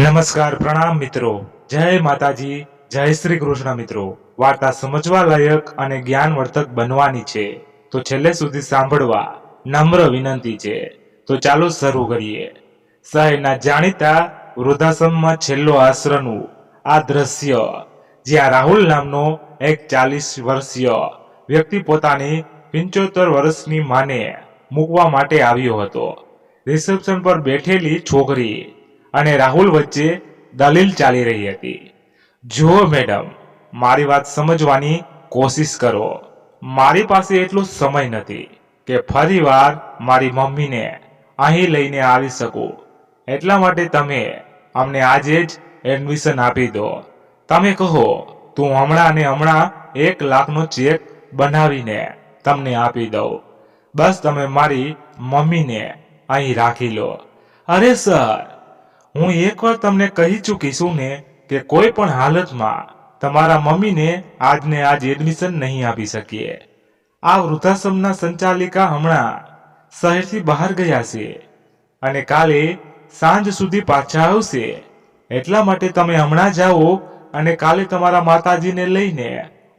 નમસ્કાર પ્રણામ મિત્રો, જય માતાજી, જય શ્રી કૃષ્ણ મિત્રો। વાર્તા સમજવા લાયક અને જ્ઞાનવર્ધક બનવાની છે તો છેલ્લે સુધી સાંભળવા નમ્ર વિનંતી છે। તો ચાલો શરૂ કરીએ। શહેરના જાણીતા વૃદ્ધાશ્રમમાં છેલ્લો આશ્રયનું આ દ્રશ્ય, જ્યાં રાહુલ નામનો એક 40 વર્ષીય વ્યક્તિ પોતાની 75 વર્ષની માને મૂકવા માટે આવ્યો હતો। રિસેપ્શન પર બેઠેલી છોકરી અને રાહુલ વચ્ચે દલીલ ચાલી રહી હતી। જુઓ મેડમ, મારી વાત સમજવાની કોશિશ કરો। મારી પાસે એટલો સમય નથી કે ફરીવાર મારી મમ્મીને અહીં લઈને આવી શકું, એટલા માટે તમે અમને આજે જ એડમિશન આપી દો। તમે કહો તો હમણાં ને હમણાં 1 લાખનો ચેક બનાવીને તમને આપી દઉં। બસ તમે મારી મમ્મીને અહીં રાખી લો। અરે સર, હું એકવાર તમને કહી ચૂકી છું ને કે કોઈ પણ હાલતમાં તમારા મમ્મીને આજને આજ એડમિશન નહીં આપી શકીએ। આ વૃદ્ધાશ્રમના સંચાલિકા હમણાં શહેરથી બહાર ગયા છે અને કાલે સાંજ સુધી પાછા આવશે, એટલા માટે તમે હમણાં જાઓ અને કાલે તમારા માતાજીને લઈને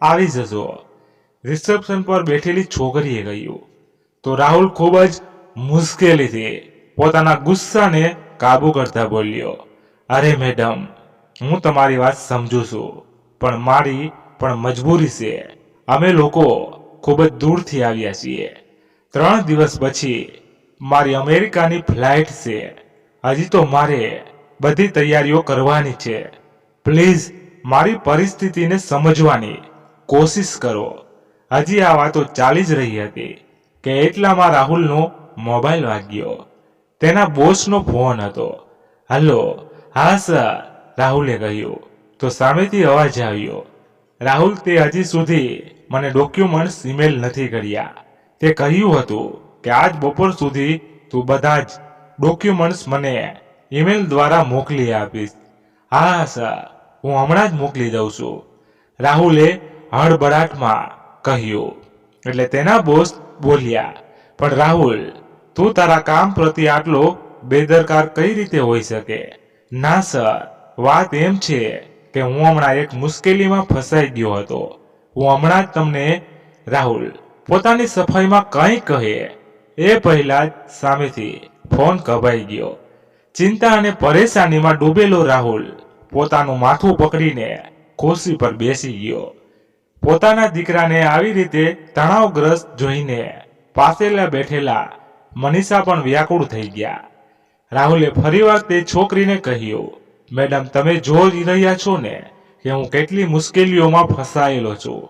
આવી જજો। રિસેપ્શન પર બેઠેલી છોકરીએ કહ્યું તો રાહુલ ખૂબ જ મુશ્કેલીથી પોતાના ગુસ્સાને કાબુ કરતા બોલ્યો, અરે મેડમ, હું તમારી વાત સમજુ છું, પણ મારી પણ મજબૂરી છે। અમે લોકો ખૂબ જ દૂરથી આવ્યા છીએ। 3 દિવસ પછી મારી અમેરિકાની ફ્લાઇટ છે। હજી તો મારે બધી તૈયારીઓ કરવાની છે। પ્લીઝ મારી પરિસ્થિતિને સમજવાની કોશિશ કરો। હજી આ વાતો ચાલી જ રહી હતી કે એટલામાં રાહુલનો મોબાઈલ વાગ્યો। તેના બોસનો ફોન હતો। હલો, હા સર, રાહુલે કહ્યું તો સામેથી અવાજ આવ્યો, રાહુલ, તે હજી સુધી મને ડોક્યુમેન્ટ્સ ઈમેલ નથી કર્યા। તે કહ્યું હતું કે આજ બપોર સુધી તું બધા જ ડોક્યુમેન્ટ્સ મને ઈમેલ દ્વારા મોકલી આપીશ। હા સર, હું હમણાં જ મોકલી દઉં છું, રાહુલે હળબળાટમાં કહ્યું। એટલે તેના બોસ બોલ્યા, પણ રાહુલ, તું તારા કામ પ્રત્યે આટલો બેદરકાર કઈ રીતે હોઈ શકે? ના સર, વાત એમ છે કે હું હમણાં એક મુશ્કેલીમાં ફસાઈ ગયો હતો। હું હમણાં જ તમને, રાહુલ પોતાની સફાઈમાં કંઈ કહે એ પહેલા જ સામેથી ફોન કપાઈ ગયો। ચિંતા અને પરેશાનીમાં ડૂબેલો રાહુલ પોતાનું માથું પકડીને ખુરશી પર બેસી ગયો। પોતાના દીકરાને આવી રીતે તણાવગ્રસ્ત જોઈને પાસેલા બેઠેલા મનીષા પણ વ્યાકુળ થઈ ગયા। રાહુલે ફરીવાર તે છોકરીને કહ્યું, મેડમ, તમે જોઈ રહ્યા છો ને કે હું કેટલી મુશ્કેલીઓમાં ફસાયેલો છું।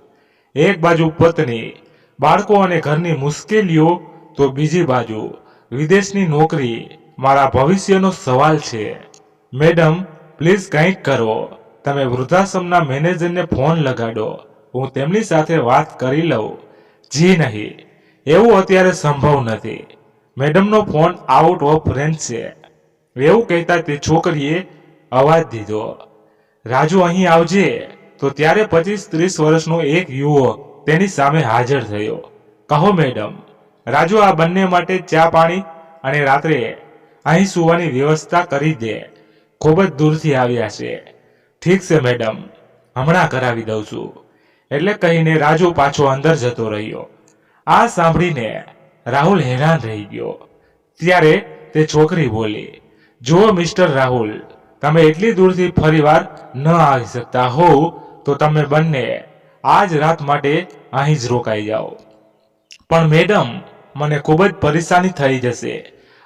એક બાજુ પત્ની, બાળકો અને ઘરની મુશ્કેલીઓ, તો બીજી બાજુ વિદેશની નોકરી, મારા ભવિષ્યનો સવાલ છે। મેડમ, પ્લીઝ કંઈક કરો। તમે વૃદ્ધાશ્રમના મેનેજરને ફોન લગાડો, હું તેમની સાથે વાત કરી લઉં। જી નહીં, એવું અત્યારે સંભવ નથી, મેડમનો ફોન આઉટ ઓફ રેન્જ છે। એવું કહેતા તે છોકરીએ અવાજ દીધો, રાજુ, અહીં આવજે। તો ત્યારે 25-30 વર્ષનો એક યુવક તેની સામે હાજર થયો। કહો મેડમ। રાજુ, આ બંને માટે ચા પાણી અને રાત્રે અહીં સુવાની વ્યવસ્થા કરી દે। ખૂબ જ દૂરથી આવ્યા છે। ઠીક છે મેડમ, હમણાં કરાવી દઉં છું, એટલે કહીને રાજુ પાછો અંદર જતો રહ્યો। આ સાંભળીને રાહુલ હેરાન રહી ગયો। ત્યારે તે છોકરી બોલી, જુઓ મિસ્ટર રાહુલ, તમે એટલી દૂરથી ફરીવાર ન આવી શકતા હોવ તો તમે બંને આજ રાત માટે અહીં જ રોકાઈ જાઓ। પણ મેડમ, મને ખૂબ જ પરેશાની થઈ જશે।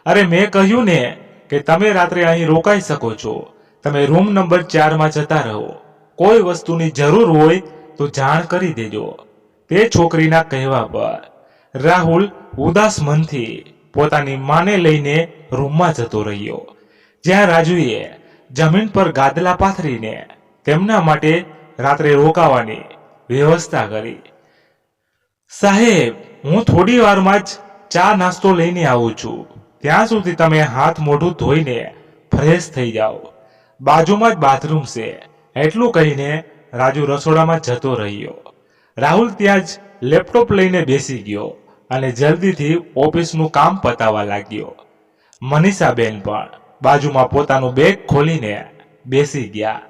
અરે, મેં કહ્યું ને કે તમે રાત્રે અહીં રોકાઈ શકો છો। તમે રૂમ નંબર 4માં જતા રહો। કોઈ વસ્તુની જરૂર હોય તો જાણ કરી દેજો। તે છોકરીના કહેવા પર રાહુલ ઉદાસ મનથી પોતાની માને લઈને રૂમમાં જતો રહ્યો, જ્યાં રાજુએ જમીન પર ગાદલા પાથરીને તેમના માટે રાત્રે રોકાવાની વ્યવસ્થા કરી। સાહેબ, હું થોડી વારમાં જ ચા નાસ્તો લઈને આવું છું, ત્યાં સુધી તમે હાથ મોઢું ધોઈને ફ્રેશ થઈ જાઓ। બાજુમાં જ બાથરૂમ છે, એટલું કહીને રાજુ રસોડામાં જતો રહ્યો। રાહુલ ત્યાં જ લેપટોપ લઈને બેસી ગયો અને જલ્દીથી ઓફિસનું કામ પતાવવા લાગ્યો। મનીષાબેન પણ બાજુમાં પોતાનું બેગ ખોલીને બેસી ગયા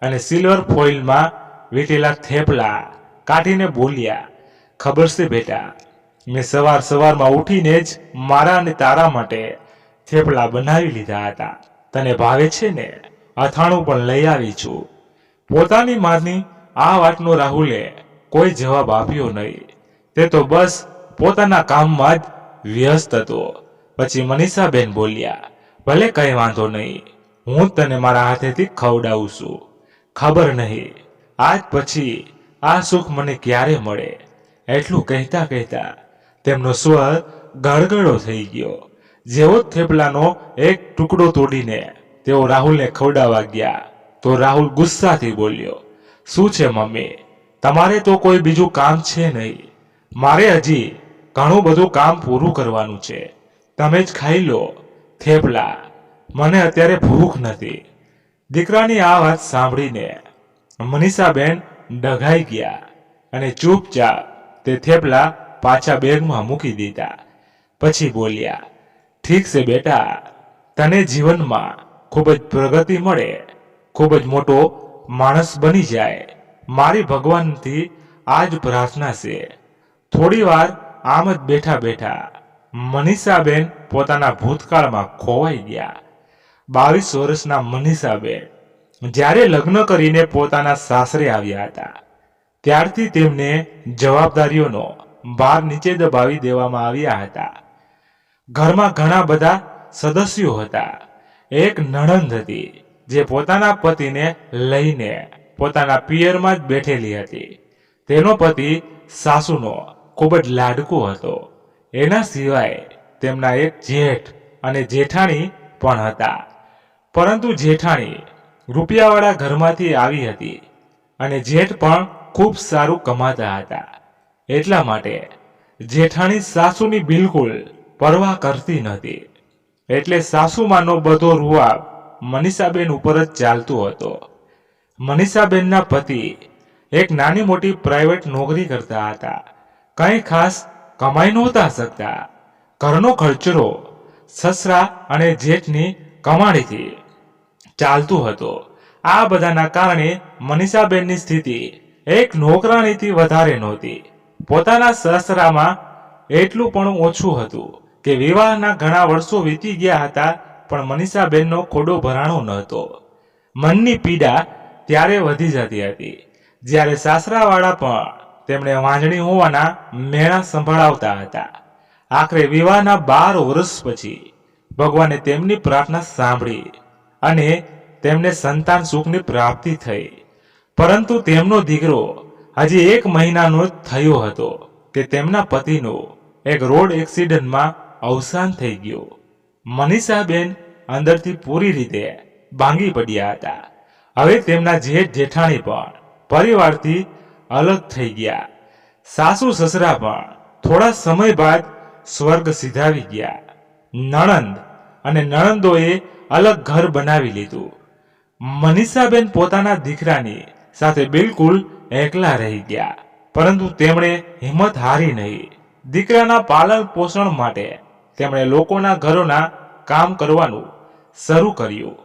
અને સિલ્વર ફોઇલમાં વીટેલા થેપલા કાઢીને બોલ્યા, ખબર છે બેટા, મેં સવારમાં ઉઠીને જ મારા અને તારા માટે થેપલા બનાવી લીધા હતા. તને ભાવે છે ને? અથાણું પણ લઈ આવી છું. પોતાની માની આ વાતનો રાહુલે કોઈ જવાબ આપ્યો નહીં. તે તો બસ પોતાના કામમાં જ વ્યસ્ત હતો. પછી મનીષાબેન બોલ્યા, ભલે કઈ વાંધો નહીં, હું તને મારા હાથેથી ખવડાવું છું. ખબર નહીં આજ પછી આ સુખ મને ક્યારે મળે. એટલું કહેતા કહેતા તેમનો સ્વર ગળગળો થઈ ગયો. જેવો જ થેપલાનો એક ટુકડો તોડીને તેઓ રાહુલને ખવડાવવા ગયા તો રાહુલ ગુસ્સાથી બોલ્યો, શું છે મમ્મી, તમારે તો કોઈ બીજું કામ છે નહીં. મારે હજી ઘણું બધું કામ પૂરું કરવાનું છે. તમે જ ખાઈ લો થેપલા, મને અત્યારે ભૂખ નથી. દીકરાની આ વાત સાંભળીને મનીષાબેન ડઘાઈ ગયા અને ચૂપચાપ તે થેપલા પાછા બેગમાં મૂકી દીધા. પછી બોલ્યા, ઠીક છે બેટા, તને જીવનમાં ખૂબ જ પ્રગતિ મળે, ખૂબ જ મોટો માણસ બની જાય, મારી ભગવાનથી આ જ પ્રાર્થના છે. થોડી વાર આમ જ બેઠા બેઠા મનીષાબેન પોતાના ભૂતકાળમાં ખોવાઈ ગયા. 22 વર્ષના મનીષાબેન જ્યારે લગ્ન કરીને પોતાના સાસરે આવ્યા હતા ત્યારથી તેમને જવાબદારીઓનો ભાર નીચે દબાવી દેવામાં આવ્યા હતા. ઘરમાં ઘણા બધા સદસ્યો હતા. એક નણંદ હતી જે પોતાના પતિને લઈને પોતાના પિયરમાં જ બેઠેલી હતી. તેનો પતિ સાસુનો ખૂબ જ લાડકો હતો. એના સિવાય તેમના એક જેઠ અને જેઠાણી પણ હતા. પરંતુ જેઠાણી રૂપિયાવાળા ઘરમાંથી આવી હતી અને જેઠ પણ ખૂબ સારું કમાતા હતા. એટલા માટે જેઠાણી સાસુની બિલકુલ પરવા કરતી નહોતી. એટલે સાસુમાનો બધો રૂઆબ મનીષાબેન ઉપર જ ચાલતો હતો. મનીષાબેનના પતિ એક નાની મોટી પ્રાઇવેટ નોકરી કરતા હતા. કંઈ ખાસ કમાઈ નહોતા શકતા. ઘરનો ખર્ચરો સસરા અને જેઠની કમાણીથી ચાલતું હતો. આ બધાના કારણે મનીષાબેનની સ્થિતિ એક નોકરાણીથી વધારે નહોતી. પોતાના સસરામાં એટલું પણ ઓછું હતું કે વિવાહના ઘણા વર્ષો વીતી ગયા હતા પણ મનીષાબેનનો ખોડો ભરાણો ન હતો. મનની પીડા ત્યારે વધી જતી હતી જ્યારે સાસરાવાળા પણ તેમણે વાંજણી હોવાના મેણા સંભળાવતા હતા. આખરે વિવાહના 12 વર્ષ પછી ભગવાને તેમની પ્રાર્થના સાંભળી અને તેમને સંતાન સુખની પ્રાપ્તિ થઈ. પરંતુ તેમનો દીકરો હજી 1 મહિનાનો જ થયો હતો કે તેમના પતિનું એક રોડ એક્સિડન્ટમાં અવસાન થઈ ગયું. મનીષાબેન અંદરથી પૂરી રીતે ભાંગી પડ્યા હતા. હવે તેમના જેઠ જેઠાણી પણ પરિવારથી અલગ થઈ ગયા. સાસુ સસરા પણ થોડા સમય બાદ સ્વર્ગ સિધાવી ગયા. નણંદ અને નણંદોએ અલગ ઘર બનાવી લીધું. મનીષાબેન પોતાના દીકરાની સાથે બિલકુલ એકલા રહી ગયા. પરંતુ તેમણે હિંમત હારી નહીં. દીકરાના પાલન પોષણ માટે તેમણે લોકોના ઘરોના કામ કરવાનું શરૂ કર્યું.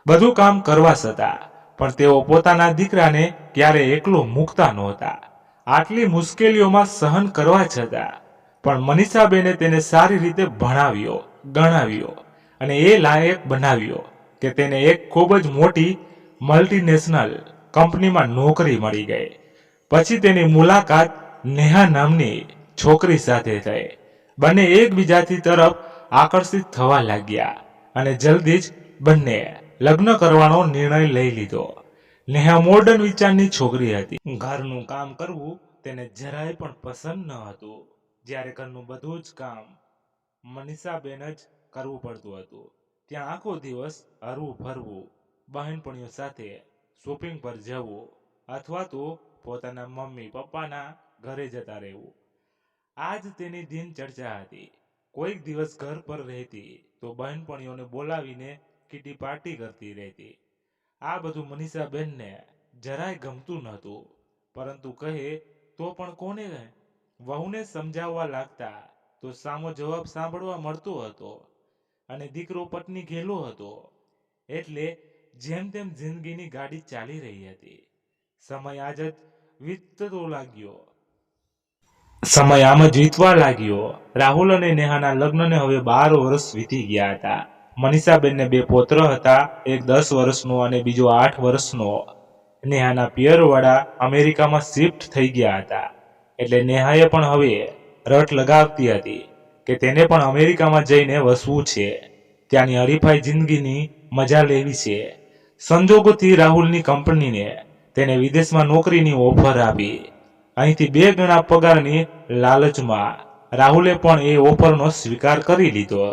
બધું કામ કરવા છતાં પણ તેઓ પોતાના દીકરાને ક્યારેય એકલો મૂકતા નહોતા. આટલી મુશ્કેલીઓમાં સહન કરવા છતાં પણ મનીષાબેને તેને સારી રીતે ભણાવ્યો, ગણાવ્યો અને એ લાયક બનાવ્યો કે તેને એક ખૂબ જ મોટી મલ્ટીનેશનલ કંપનીમાં નોકરી મળી ગઈ. પછી તેની મુલાકાત નેહા નામની છોકરી સાથે થઈ. બંને એકબીજાથી તરફ આકર્ષિત થવા લાગ્યા અને જલ્દી જ બંને લગ્ન કરવાનો નિર્ણય લઈ લીધો. નેહા મોડર્ન વિચારની છોકરી હતી. ઘરનું કામ કરવું તેને જરાય પણ પસંદ ન હતું. જ્યારે ઘરનું બધું જ કામ મનીષાબેન જ કરવું પડતું હતું. ત્યાં આખો દિવસ હરવું ફરવું, બહેનપણીઓ સાથે શોપિંગ પર જવું અથવા તો પોતાના મમ્મી પપ્પાના ઘરે જતા રહેવું. આ જ તેની દિનચર્યા હતી. કોઈક દિવસ ઘર પર રહેતી તો બહેનપણીઓને બોલાવીને કીટી પાર્ટી કરતી રહેતી. આ બધું મનીષાબેનને જરાય ગમતું નહોતું. પરંતુ કહે તો પણ કોને વહુને સમજાવવા લાગતા તો સામો જવાબ સાંભળવા મળતો હતો અને દીકરો પત્ની ઘેલો હતો એટલે જેમ તેમ જિંદગીની ગાડી ચાલી રહી હતી. સમય આજ જ વીતતો લાગ્યો. સમય આમ જ વીતવા લાગ્યો. રાહુલ અને નેહાના લગ્નને હવે 12 વર્ષ વીતી ગયા હતા. મનીષાબેનને 2 પૌત્ર હતા, એક 10 વર્ષનો અને બીજો 8 વર્ષનો. નેહાના પિયરવાળા અમેરિકામાં શિફ્ટ થઈ ગયા હતા, એટલે નેહાએ પણ હવે રટ લગાવતી હતી કે તેને પણ અમેરિકામાં જઈને વસવું છે. ત્યાંની હરીફાઈ જિંદગીની મજા લેવી છે. સંજોગોથી રાહુલની કંપનીને તેને વિદેશમાં નોકરીની ઓફર આપી. અહીંથી 2 ગણા પગારની લાલચમાં રાહુલે પણ એ ઓફરનો સ્વીકાર કરી લીધો.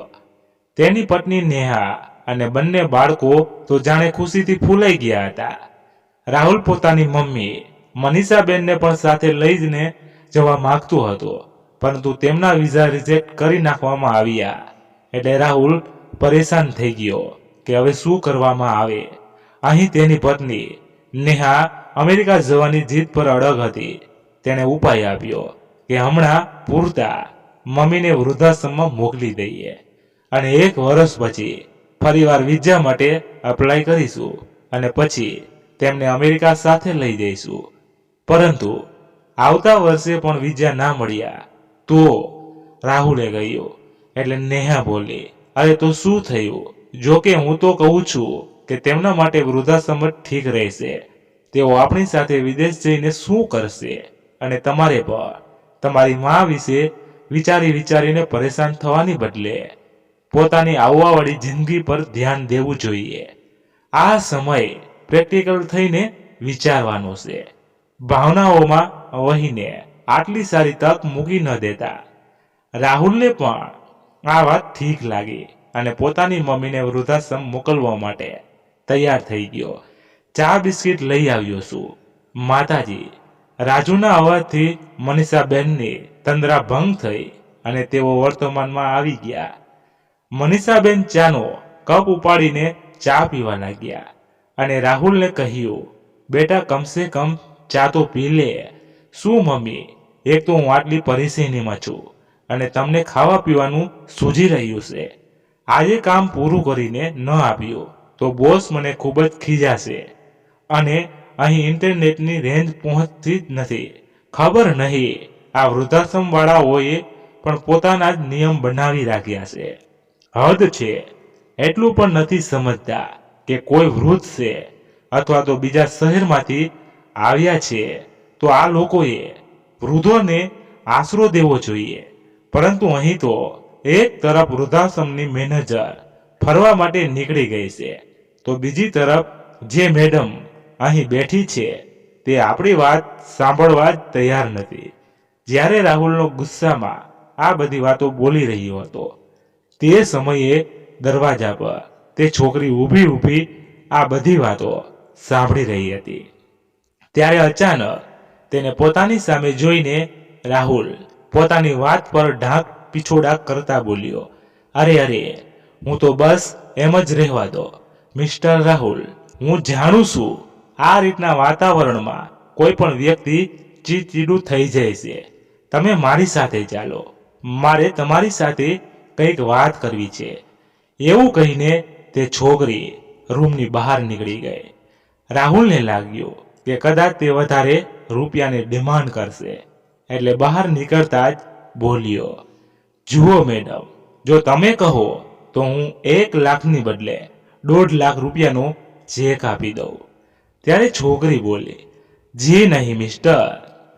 તેની પત્ની નેહા અને બંને બાળકો તો જાણે ખુશીથી ફૂલાઈ ગયા હતા. રાહુલ પોતાની મમ્મી મનીષાબેનને પણ સાથે લઈને જવા માંગતો હતો, પરંતુ તેમના વિઝા રિજેક્ટ કરી નાખવામાં આવ્યા. એટલે રાહુલ પરેશાન થઈ ગયો કે હવે શું કરવામાં આવે. અહીં તેની પત્ની નેહા અમેરિકા જવાની જીદ પર અડગ હતી. તેણે ઉપાય આપ્યો કે હમણાં પૂરતા મમ્મીને વૃદ્ધાશ્રમમાં મોકલી દઈએ અને 1 વર્ષ પછી ફરીવાર વિઝા માટે અપ્લાય કરીશું અને પછી તેમને અમેરિકા સાથે લઈ જઈશું. પરંતુ આવતા વર્ષે પણ વિઝા ના મળ્યા તો રાહુલે કહ્યું. એટલે નેહા બોલી, અરે તો શું થયું? જોકે હું તો કહું છું કે તેમના માટે વૃદ્ધાશ્રમ જ ઠીક રહેશે. તેઓ આપણી સાથે વિદેશ જઈને શું કરશે? અને તમારે પણ તમારી મા વિશે વિચારીને પરેશાન થવાની બદલે પોતાની આવવાવાળી જિંદગી પર ધ્યાન દેવું જોઈએ. આ સમય પ્રેક્ટિકલ થઈને વિચારવાનો છે. ભાવનાઓમાં વહીને આટલી સારી તક મૂકી ન દેતા. રાહુલને પણ આ વાત ઠીક લાગી અને પોતાની મમ્મીને વૃદ્ધાશ્રમ મોકલવા માટે તૈયાર થઈ ગયો. ચા બિસ્કિટ લઈ આવ્યો છું. માતાજી. રાજુના અવાજથી મનીષાબેનની તંદ્રા ભંગ થઈ અને તેઓ વર્તમાનમાં આવી ગયા. મનીષાબેન ચાનો કપ ઉપાડીને ચા પીવા લાગ્યા અને રાહુલને કહ્યું, બેટા કમસે કમ ચા તો પી લે. શું મમ્મી, એક તો હું આટલી પરેશાનીમાં છું અને તમને ખાવા પીવાનું સૂઝી રહ્યું છે. આજે કામ પૂરું કરીને ન આપ્યું તો બોસ મને ખૂબ જ ખીજાશે અને અહીં ઇન્ટરનેટની રેન્જ પહોંચતી જ નથી. ખબર નહીં આ વૃદ્ધાશ્રમવાળાઓએ પણ પોતાના જ નિયમ બનાવી રાખ્યા છે. હદ છે. એટલું પણ નથી સમજતા કે કોઈ વૃદ્ધ છે અથવા તો બીજા શહેરમાંથી આવ્યા છે તો આ લોકોએ વૃદ્ધોને આશરો દેવો જોઈએ. પરંતુ અહીં તો એક તરફ વૃદ્ધાશ્રમની મેનેજર ફરવા માટે નીકળી ગઈ છે તો બીજી તરફ જે મેડમ અહીં બેઠી છે તે આપણી વાત સાંભળવા જ તૈયાર નથી. જ્યારે રાહુલનો ગુસ્સામાં આ બધી વાતો બોલી રહ્યો હતો તે સમયે દરવાજા પર તે છોકરી ઊભી આ બધી વાતો સાંભળી રહી હતી. ત્યારે અચાનક તેને પોતાની સામે જોઈને રાહુલ પોતાની વાત પર ઢાંક પીછોડા કરતા બોલ્યો, અરે હું તો બસ એમ જ રહેવા દો મિસ્ટર રાહુલ. હું જાણું છું આ રીતના વાતાવરણમાં કોઈ પણ વ્યક્તિ ચીડચીડું થઈ જાય છે. તમે મારી સાથે ચાલો, મારે તમારી સાથે કંઈક વાત કરવી છે. એવું કહીને તે છોકરી રૂમની બહાર નીકળી ગઈ. રાહુલને લાગ્યું કે કદાચ તે વધારે રૂપિયાની ડિમાન્ડ કરશે એટલે બહાર નીકળતા જ બોલ્યો, જુઓ મેડમ, જો તમે કહો તો હું 1 લાખની બદલે 1.5 લાખ રૂપિયાનો ચેક આપી દઉં. ત્યારે છોકરી બોલી, જી નહીં મિસ્ટર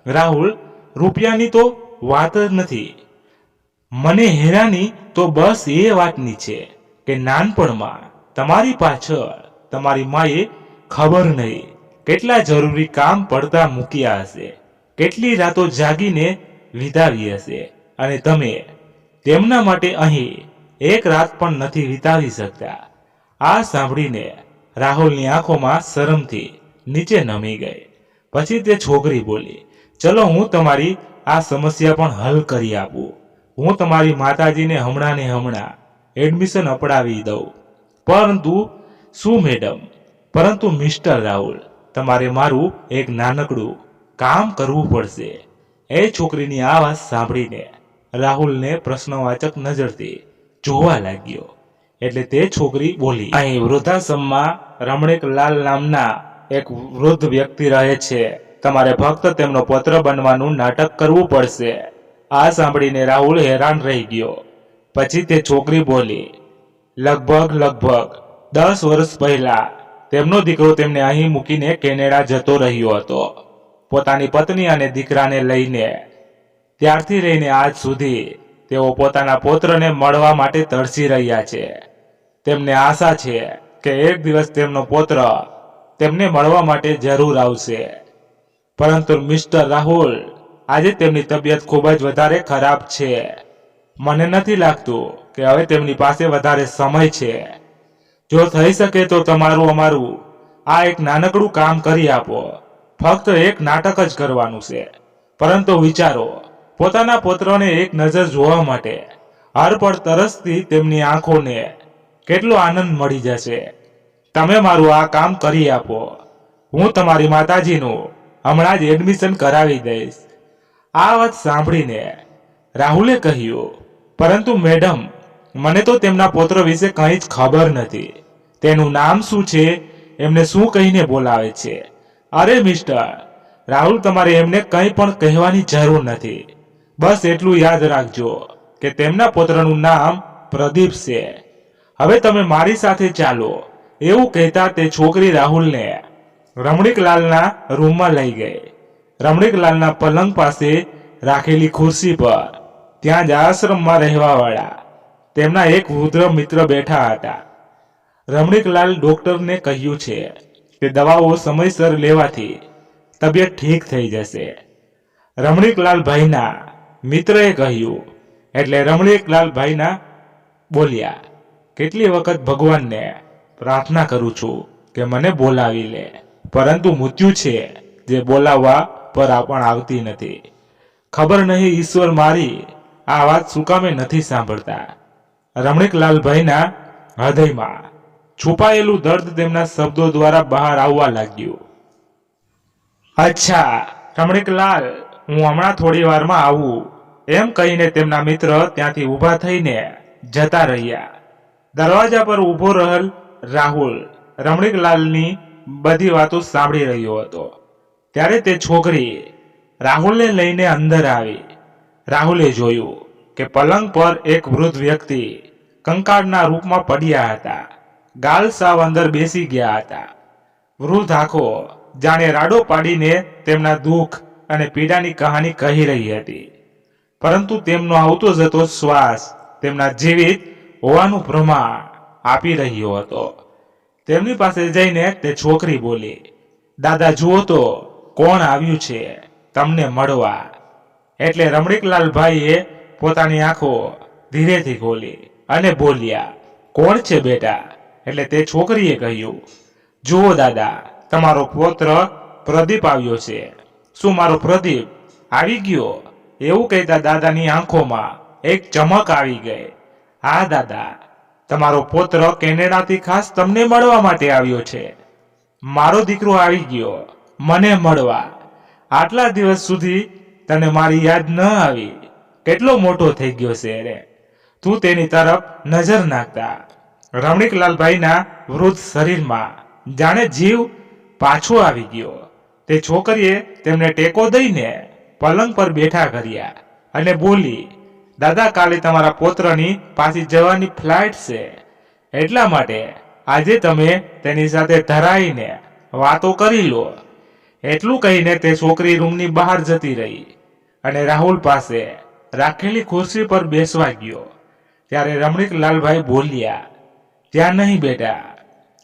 રાહુલ, રૂપિયાની તો વાત જ નથી. મને હેરાની તો બસ એ વાતની છે કે નાનપણમાં તમારી પાછળ તમારી માએ ખબર નહીં કેટલા જરૂરી કામ પડતા મૂક્યા હશે, કેટલી રાતો જાગીને વિતાવી હશે અને તમે તેમના માટે અહીં 1 રાત પણ નથી વિતાવી શકતા. આ સાંભળીને રાહુલની આંખોમાં શરમથી નીચે નમી ગઈ. પછી તે છોકરી બોલી, ચલો હું તમારી આ સમસ્યા પણ હલ કરી આપું. હું તમારી માતાજીને હમણાં ને હમણાં એડમિશન અપડાવી દઉં. પરંતુ શું મેડમ? પરંતુ મિસ્ટર રાહુલ, તમારે મારું એક નાનકડું કામ કરવું પડશે. એ છોકરીની આ વાત સાંભળીને રાહુલને પ્રશ્નવાચક નજરથી જોવા લાગ્યો. એટલે તે છોકરી બોલી, અહીં વૃદ્ધાશ્રમમાં રમણીકલાલ નામના એક વૃદ્ધ વ્યક્તિ રહે છે. તમારે ફક્ત તેમનો પુત્ર બનવાનું નાટક કરવું પડશે. આ સાંભળીને રાહુલ હેરાન રહી ગયો. પછી તે છોકરી બોલી, લગભગ 10 વર્ષ પહેલા તેમનો દીકરો તેમને અહીં મૂકીને કેનેડા જતો રહ્યો હતો, પોતાની પત્ની અને દીકરાને લઈને. ત્યારથી લઈને આજ સુધી તેઓ પોતાના પુત્રને મળવા માટે તરસી રહ્યા છે. તેમને આશા છે કે એક દિવસ તેમનો પુત્ર તેમને મળવા માટે જરૂર આવશે. પરંતુ મિસ્ટર રાહુલ, આજે તેમની તબિયત ખૂબ જ વધારે ખરાબ છે. મને નથી લાગતું કે હવે તેમની પાસે વધારે સમય છે. જો થઈ શકે તો તમારું અમારું આ એક નાનકડું કામ કરી આપો. ફક્ત એક નાટક જ કરવાનું છે, પરંતુ વિચારો, પોતાના પુત્રને એક નજર જોવા માટે હરપળ તરસતી તેમની આંખોને કેટલો આનંદ મળી જશે. તમે મારું આ કામ કરી આપો. હું તમારી માતાજીનું હમણાં જ એડમિશન કરાવી દઈશ. આ વાત સાંભળીને રાહુલે કહ્યું, પરંતુ મેડમ, મને તો તેમના પુત્ર વિશે કંઈ જ ખબર નથી. તેનું નામ શું છે? એમને શું કહીને બોલાવે છે? અરે મિસ્ટર રાહુલ, તમારે એમને કંઈ પણ કહેવાની જરૂર નથી. બસ એટલું યાદ રાખજો કે તેમના પુત્રનું નામ પ્રદીપ છે. હવે તમે મારી સાથે ચાલો. એવું કહેતા તે છોકરી રાહુલને રમણીકલાલના રૂમમાં લઈ ગઈ. રમણીકલાલના પલંગ પાસે રાખેલી ખુરશી પર ત્યાં જ આશ્રમમાં રહેવાવાળા તેમના એક વૃદ્ધ મિત્ર બેઠા હતા. રમણીકલાલ ડોક્ટરને કહ્યું છે કે દવાઓ સમયસર લેવાથી તબિયત ઠીક થઈ જશે. રમણીકલાલ ભાઈના મિત્રએ કહ્યું એટલે રમણીકલાલ ભાઈના બોલ્યા, કેટલી વખત ભગવાનને પ્રાર્થના કરું છું કે મને બોલાવી લે, પરંતુ મૃત્યુ છે જે બોલાવવા પર પણ આવતી નથી. ખબર નહીં ઈશ્વર મારી આ વાત શું કામે નથી સાંભળતા. રમણીકલાલભાઈના હૃદયમાં છુપાયેલું દર્દ તેમના શબ્દો દ્વારા બહાર આવવા લાગ્યું. અચ્છા રમણીકલાલ, હું હમણાં થોડી વારમાં આવું, એમ કહીને તેમના મિત્ર ત્યાંથી ઊભા થઈને જતા રહ્યા. દરવાજા પર ઊભો રહેલ રાહુલ રમણીકલાલની બધી વાતો સાંભળી રહ્યો હતો. ત્યારે તે છોકરી રાહુલને લઈને અંદર આવી. રાહુલે જોયું કે પલંગ પર એક વૃદ્ધ વ્યક્તિ કંકાળના રૂપમાં પડ્યા હતા. ગાલ સાવ અંદર બેસી ગયા હતા. વૃદ્ધ આંખો જાણે રાડો પાડીને તેમના દુઃખ અને પીડાની કહાની કહી રહી હતી, પરંતુ તેમનો આવતો જતો શ્વાસ તેમના જીવિત હોવાનું પ્રમાણ આપી રહ્યો હતો. તેમની પાસે જઈને તે છોકરી બોલી, દાદા જુઓ તો કોણ આવ્યું છે તમને મળવા. એટલે રમણીકલાલભાઈએ પોતાની આંખો ધીરેથી ખોલી અને બોલ્યા, કોણ છે બેટા? એટલે તે છોકરીએ કહ્યું, જુઓ દાદા, તમારો પુત્ર પ્રદીપ આવ્યો છે. શું મારો પ્રદીપ આવી ગયો? એવું કહેતા દાદાની આંખોમાં એક ચમક આવી ગઈ. હા દાદા, તમારો પુત્ર કેનેડાથી ખાસ તમને મળવા માટે આવ્યો છે. મારો દીકરો આવી ગયો મને મળવા. આટલા દિવસ સુધી તને મારી યાદ ન આવી. કેટલો મોટો થઈ ગયો છે રે. તું તેની તરફ નજર નાખતા રમણીકલાલભાઈના વૃદ્ધ શરીરમાં જાણે જીવ પાછો આવી ગયો. તે છોકરીએ તેમને ટેકો દઈને પલંગ પર બેઠા કર્યા અને બોલી, દાદા, કાલે તમારા પુત્રની પાછી જવાની ફ્લાઇટ છે, એટલા માટે આજે તમે તેની સાથે ધરાઈને વાતો કરી લો. એટલું કહીને તે છોકરી રૂમની બહાર જતી રહી અને રાહુલ પાસે રાખેલી ખુરશી પર બેસવા ગયો. ત્યારે રમણીકલાલભાઈ બોલ્યા, ત્યાં નહીં બેટા,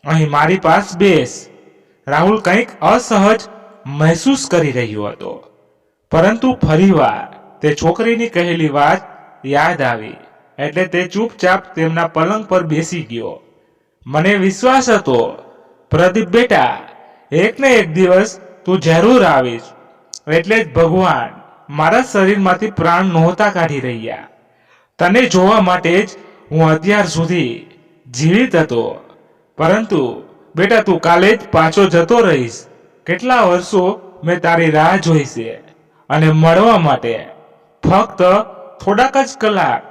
અહીં મારી પાસે બેસ. રાહુલ કંઈક અસહજ મહેસૂસ કરી રહ્યો હતો, પરંતુ ફરીવાર તે છોકરીની કહેલી વાત યાદ આવી એટલે તે ચૂપચાપ તેમના પલંગ પર બેસી ગયો. મને વિશ્વાસ હતો પ્રદીપ બેટા, એક ને એક દિવસ તું જરૂર આવીશ. એટલે જ ભગવાન મારા શરીરમાંથી પ્રાણ નહોતા કાઢી રહ્યા. તને જોવા માટે જ હું અત્યાર સુધી જીવિત હતો. પરંતુ બેટા, તું કાલે જ પાછો જતો રહીશ. કેટલા વર્ષો મેં તારી રાહ જોઈ છે અને મળવા માટે ફક્ત થોડાક જ કલાક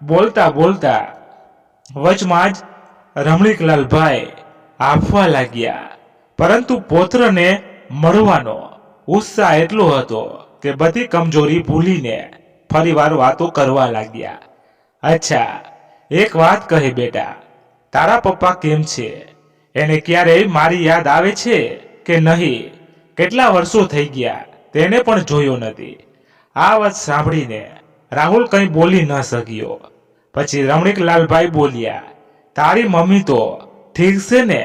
બોલતા બોલતા વચમાં જ રમણીકલાલભાઈ આપવા લાગ્યા, પરંતુ પૌત્રને મળવાનો ઉત્સાહ એટલો હતો કે બધી કમજોરી ભૂલીને ફરીવાર વાતો કરવા લાગ્યા. અચ્છા, એક વાત કહે બેટા, તારા પપ્પા કેમ છે? એને ક્યારેય મારી યાદ આવે છે કે નહીં? કેટલા વર્ષો થઈ ગયા તેને પણ જોયો નથી. આ વાત સાંભળીને રાહુલ કંઈ બોલી ન શક્યો. પછી રમણીકલાલભાઈ બોલ્યા, તારી મમ્મી તો ઠીક છે ને?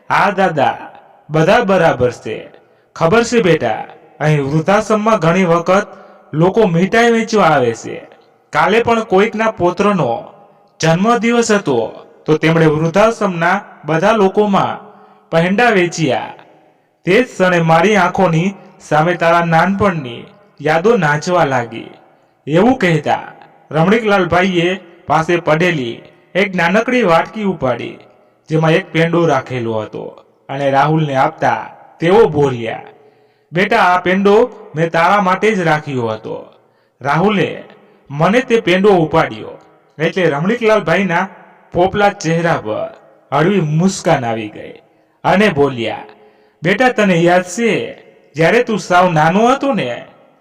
આ દાદા બધા બરાબર છે. ખબર છે બેટા, અહીં વૃદ્ધાશ્રમમાં ઘણી વખત લોકો મીઠાઈ વેચવા આવે છે. કાલે પણ કોઈકના પૌત્રનો જન્મદિવસ હતો તો તેમણે વૃદ્ધાશ્રમના બધા લોકોમાં પહેંડા વેચ્યા. તે જ ક્ષણે મારી આંખોની સામે તારા નાનપણની યાદો નાચવા લાગી. એવું કહેતા રમણીકલાલભાઈએ પાસે પડેલી એક નાનકડી વાટકી ઉપાડી, જેમાં એક પેંડો રાખેલો હતો, અને રાહુલને આપતા તેઓ બોલ્યા, બેટા, આ પેંડો મેં તારા માટે જ રાખ્યો હતો. રાહુલે મને તે પેંડો ઉપાડ્યો એટલે રમણીકલાલભાઈના પોપલા ચહેરા પર હળવી મુસ્કાન આવી ગઈ અને બોલ્યા, બેટા, તને યાદ છે જ્યારે તું સાવ નાનો હતો ને,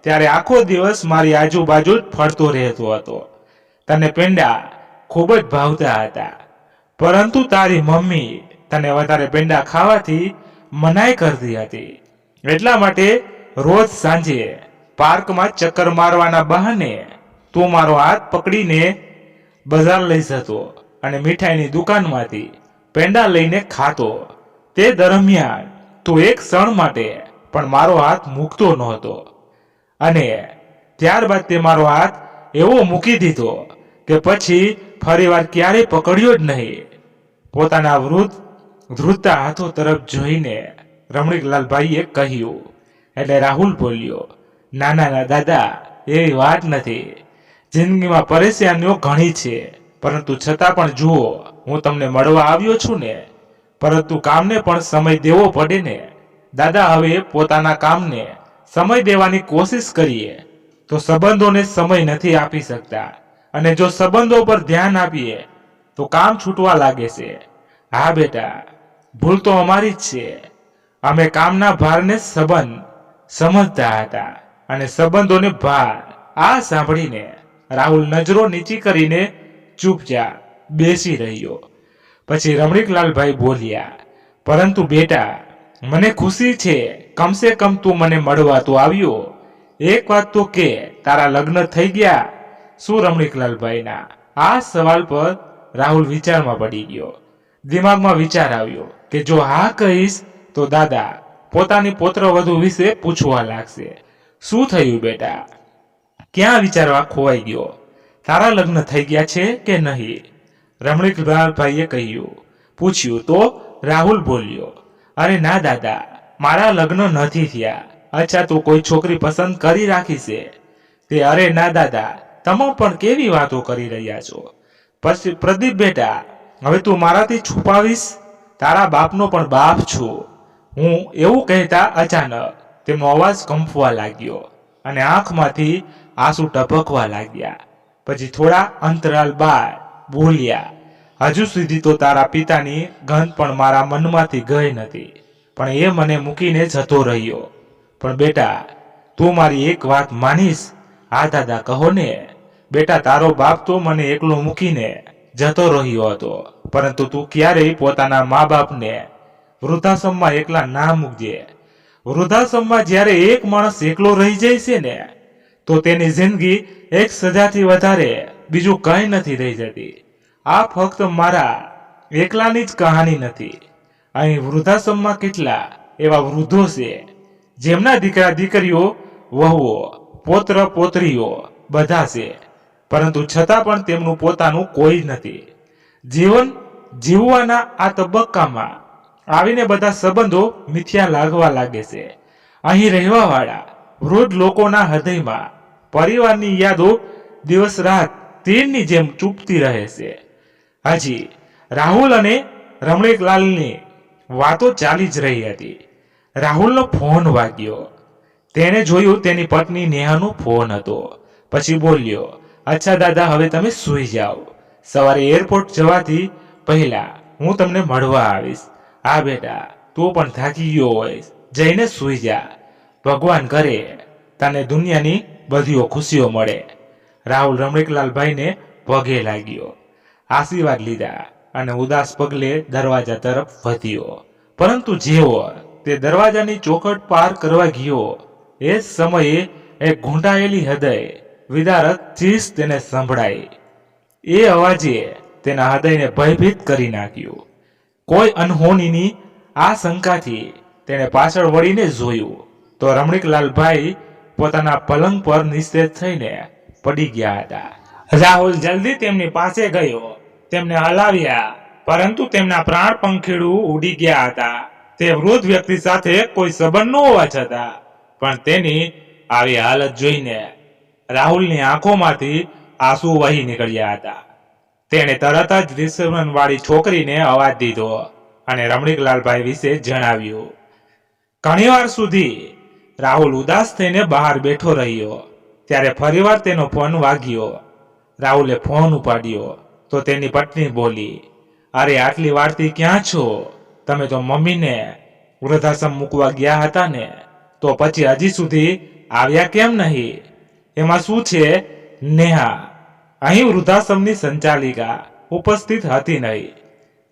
ત્યારે આખો દિવસ મારી આજુબાજુ જ ફરતો રહેતો હતો. તને પેંડા ખૂબ જ ભાવતા હતા, પરંતુ તારી મમ્મી તને વધારે પેંડા ખાવાથી મનાઈ કરતી હતી. એટલા માટે રોજ સાંજે પાર્કમાં ચક્કર મારવાના બહાને તું મારો હાથ પકડીને બજાર લઈ જતો અને મીઠાઈની દુકાનમાંથી પેંડા લઈને ખાતો. તે દરમિયાન તું એક ક્ષણ માટે પણ મારો હાથ મૂકતો નહોતો, અને ત્યારબાદ તે મારો હાથ એવો મૂકી દીધો કે પછી ફરીવાર ક્યારેય પકડ્યો જ નહીં. પોતાના ધ્રુજતા હાથો તરફ જોઈને રમણીકલાલભાઈએ કહ્યું. એટલે રાહુલ બોલ્યો, ના ના દાદા, એવી વાત નથી. જિંદગીમાં પરેશાનીઓ ઘણી છે, પરંતુ છતાં પણ જુઓ, હું તમને મળવા આવ્યો છું ને. પરંતુ કામને પણ સમય દેવો પડે ને. દાદા, હવે પોતાના કામને સમય દેવાની કોશિશ કરીએ તો સંબંધોને સમય નથી આપી શકતા, અને જો સંબંધો પર ધ્યાન આપીએ તો કામ છૂટવા લાગે છે. હા બેટા, ભૂલ તો અમારી જ છે. અમે કામના ભારને સંબંધ સમજતા હતા, અને સંબંધોને ભાર. આ સાંભળીને રાહુલ નજરો નીચી કરીને ચૂપચાપ બેસી રહ્યો. પછી રમણીકલાલભાઈ બોલ્યા, પરંતુ બેટા, મને ખુશી છે, કમસે કમ તું મને મળવા તો આવ્યો. એક વાત તો કે, તારા લગ્ન થઈ ગયા? શું? રમણીકલાલભાઈના આ સવાલ પર રાહુલ વિચારમાં પડી ગયો. દિમાગમાં વિચાર આવ્યો કે જો હા કહીશ તો દાદા પોતાની પુત્રવધુ વિશે પૂછવા લાગશે. શું થયું બેટા? ક્યાં વિચારવા ખોવાઈ ગયો? તારા લગ્ન થઈ ગયા છે કે નહીં? રમણીકલાલભાઈએ પૂછ્યું તો રાહુલ બોલ્યો, અરે ના દાદા, મારા લગ્ન નથી થયા. અચ્છા, તું કોઈ છોકરી પસંદ કરી રાખી છે? તે અરે ના દાદા, તમે પણ કેવી વાતો કરી રહ્યા છો? પછી પ્રદીપ બેટા, હવે તું મારાથી છુપાવીશ? તારા બાપનો પણ બાપ છું હું. એવું કહેતા અચાનક તેમનો અવાજ કંપવા લાગ્યો અને આંખમાંથી આંસુ ટપકવા લાગ્યા. પછી થોડા અંતરાલ બાદ બોલ્યા, હજુ સુધી તો તારા પિતાની ગંધ પણ મારા મનમાંથી ગઈ નથી, પણ એ મને મૂકીને જતો રહ્યો. પણ બેટા, તું મારી એક વાત માનીશ? હા દાદા, કહો ને. બેટા, તારો બાપ તો મને એકલો મૂકીને જતો રહ્યો હતો, પરંતુ તું ક્યારેય પોતાના મા બાપને વૃદ્ધાશ્રમમાં એકલા ના મૂકજે. વૃદ્ધાશ્રમમાં જ્યારે એક માણસ એકલો રહી જાય છે ને, તો તેની જિંદગી એક સજાથી વધારે બીજું કંઈ નથી રહી જતી. આ ફક્ત મારા એકલાની જ કહાની નથી. અહીં વૃદ્ધાશ્રમમાં કેટલા એવા વૃદ્ધો છે જેમના દીકરા દીકરીઓ, વહુઓ, પોત્ર પોત્રીઓ બધા છે, પરંતુ છતાં પણ તેમનું પોતાનું કોઈ નથી. જીવન જીવવાના આ તબક્કામાં આવીને બધા સંબંધો મિથ્યા લાગવા લાગે છે. અહીં રહેવાવાળા વૃદ્ધ લોકોના હૃદયમાં પરિવારની યાદો દિવસ રાત તીરની જેમ ચૂપતી રહે છે. હજી રાહુલ અને રમણીકલાલની વાતો ચાલી જ રહી હતી. રાહુલનો ફોન વાગ્યો. તેણે જોયું તેની પત્ની નેહાનો ફોન હતો. પછી બોલ્યો, અચ્છા દાદા, હવે તમે સૂઈ જાઓ. સવારે એરપોર્ટ જવાથી પહેલા હું તમને મળવા આવીશ. હા બેટા, તું પણ થાકી ગયો હોઈશ, જઈને સૂઈ જા. ભગવાન કરે તને દુનિયાની બધી ખુશીઓ મળે. રાહુલ રમણીકલાલભાઈને પગે લાગ્યો, આશીર્વાદ લીધા અને ઉદાસ પગલે દરવાજા તરફ વધ્યો. પરંતુ જેવો તે દરવાજાની ચોખટ પાર કરવા ગયો, એ જ સમયે એક ઘૂંટાયેલી હૃદય વિદારક ચીસ તેને સંભળાઈ. એ અવાજે તેના હૃદયને ભયભીત કરી નાખ્યું. કોઈ અનહોનીની આશંકાથી તેણે પાછળ વળીને જોયું તો રમણીકલાલભાઈ પોતાના પલંગ પર નિસ્તેજ થઈને પડી ગયા હતા. રાહુલ જલ્દી તેમની પાસે ગયો, તેમને હલાવ્યા, પરંતુ તેમના પ્રાણ પંખીડું ઉડી ગયા હતા. તે વૃદ્ધ વ્યક્તિ સાથે કોઈ સંબંધ ન હોવા છતાં પણ તેની આવી હાલત જોઈને રાહુલની આંખોમાંથી આંસુ વહી નીકળ્યા હતા. તેણે તરત જ રિસેપ્શન વાળી છોકરીને અવાજ દીધો અને રમણીકલાલભાઈ વિશે જણાવ્યું. ઘણીવાર સુધી રાહુલ ઉદાસ થઈને બહાર બેઠો રહ્યો. ત્યારે ફરીવાર તેનો ફોન વાગ્યો. રાહુલે ફોન ઉપાડ્યો તો તેની પત્ની બોલી, અરે આટલી વારથી ક્યાં છો? તમે તો મમ્મીને વૃદ્ધાશ્રમ મૂકવા ગયા હતા ને, તો પછી હજી સુધી આવ્યા કેમ નહીં? એમાં શું છે? નેહા અહીં વૃદ્ધાશ્રમની સંચાલિકા ઉપસ્થિત હતી નહીં,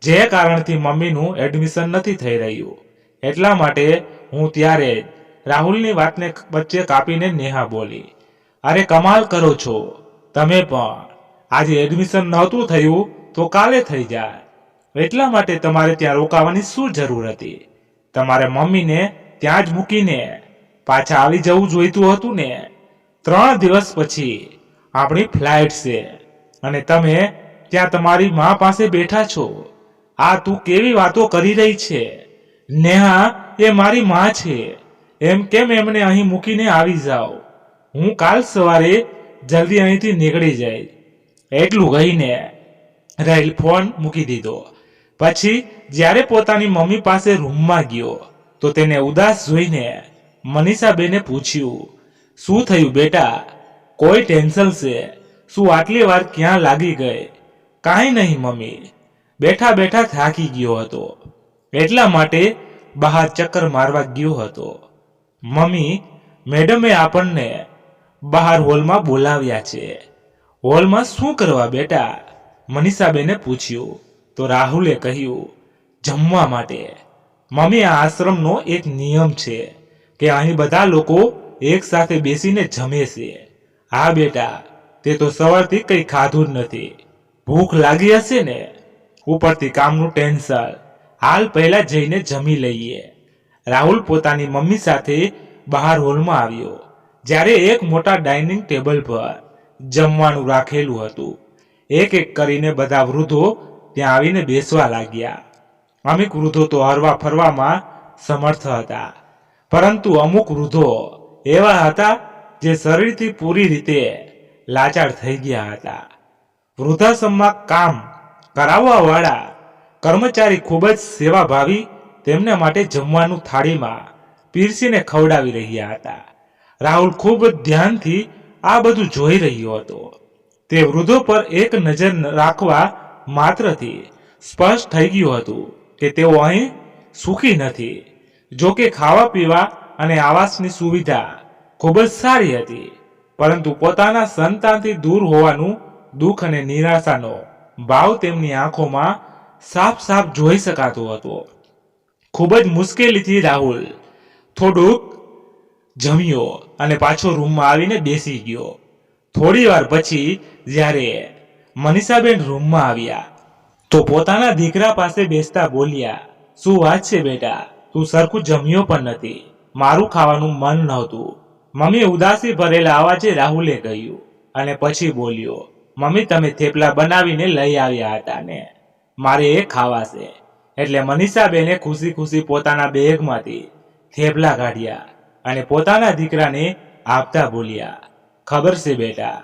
જે કારણથી મમ્મીનું એડમિશન નથી થઈ રહ્યું. એટલા માટે હું ત્યારે જ રાહુલની વાતને વચ્ચે કાપીને નેહા બોલી, અરે કમાલ કરો છો તમે પણ. આજે એડમિશન નહોતું થયું તો કાલે થઈ જાય. એટલા માટે તમારે ત્યાં રોકાવાની શું જરૂર હતી? તમારે મમ્મીને ત્યાં જ મૂકીને પાછા આવી જવું જોઈતું હતું ને. 3 દિવસ પછી આપણી ફ્લાઇટ છે અને તમે ત્યાં તમારી મા પાસે બેઠા છો. આ તું કેવી વાતો કરી રહી છે? નેહા એ મારી મા છે, એમ કેમ એમને અહીં મૂકીને આવી જાઓ? હું કાલ સવારે જલ્દી અહીંથી નીકળી જાય. એટલું કહીને રાહુલ ફોન મૂકી દીધો. પછી જ્યારે પોતાની મમ્મી પાસે રૂમમાં ગયો તો તેને ઉદાસ જોઈને મનીષાબેને પૂછ્યું, શું થયું બેટા? કોઈ ટેન્શન છે? શું આટલી વાર ક્યાં લાગી ગઈ? કાંઈ નહીં મમ્મી, બેઠા બેઠા થાકી ગયો હતો, એટલા માટે બહાર ચક્કર મારવા ગયો હતો. મમ્મી, મેડમે આપણને બહાર હોલમાં બોલાવ્યા છે. હોલમાં શું કરવા બેટા? મનીષાબેને પૂછ્યું તો રાહુલે કહ્યું, જમવા માટે. મમ્મી, આ આશ્રમનો એક નિયમ છે કે અહીં બધા લોકો એક સાથે બેસીને જમે છે. હા બેટા, તે તો સવારથી કંઈ ખાધું જ નથી. ભૂખ લાગી હશે ને, ઉપરથી કામનું ટેન્શન. હાલ પહેલા જઈને જમી લઈએ. રાહુલ પોતાની મમ્મી સાથે બહાર હોલમાં આવ્યો. જ્યારે એક મોટા ડાઇનિંગ ટેબલ પર જમવાનું રાખેલું હતું. એક એક કરીને બધા વૃદ્ધો ત્યાં આવીને બેસવા લાગ્યા. અમુક વૃદ્ધો તો હરવા ફરવામાં સમર્થ હતા, પરંતુ અમુક વૃદ્ધો એવા હતા જે શરીરથી પૂરી રીતે લાચાર થઈ ગયા હતા. વૃદ્ધાશ્રમમાં કામ કરાવવા વાળા કર્મચારી ખૂબ જ સેવાભાવી તેમના માટે જમવાનું થાળીમાં પીરસીને ખવડાવી રહ્યા હતા. રાહુલ ખૂબ ધ્યાનથી આ બધું જોઈ રહ્યો હતો. તે વૃદ્ધો પર એક નજર રાખવા માત્રથી સ્પષ્ટ થઈ ગયું હતું કે તેઓ અહીં સુખી નથી. જો કે ખાવા પીવા અને આવાસની સુવિધા ખૂબ જ સારી હતી, પરંતુ પોતાના સંતાનથી દૂર હોવાનું દુઃખ અને નિરાશાનો ભાવ તેમની આંખોમાં સાફ સાફ જોઈ શકાતો હતો. ખૂબ જ મુશ્કેલીથી રાહુલ થોડુંક જમ્યો અને પાછો રૂમમાં આવીને બેસી ગયો. થોડી વાર પછી જ્યારે મનીષાબેન રૂમમાં આવ્યા તો પોતાના દીકરા પાસે બેસતા બોલ્યા, શું વાત છે બેટા? તું સરખું જમ્યો પણ નથી. મારું ખાવાનું મન નહોતું. મમ્મી ઉદાસી ભરેલા અવાજે રાહુલે કહ્યું અને પછી બોલ્યો, મમ્મી તમે થેપલા બનાવીને લઈ આવ્યા હતા ને, મારે એ ખાવા છે. એટલે મનીષાબેને ખુશી ખુશી પોતાના બેગમાંથી થેપલા કાઢ્યા અને પોતાના દીકરાને આપતા બોલ્યા, ખબર છે બેટા,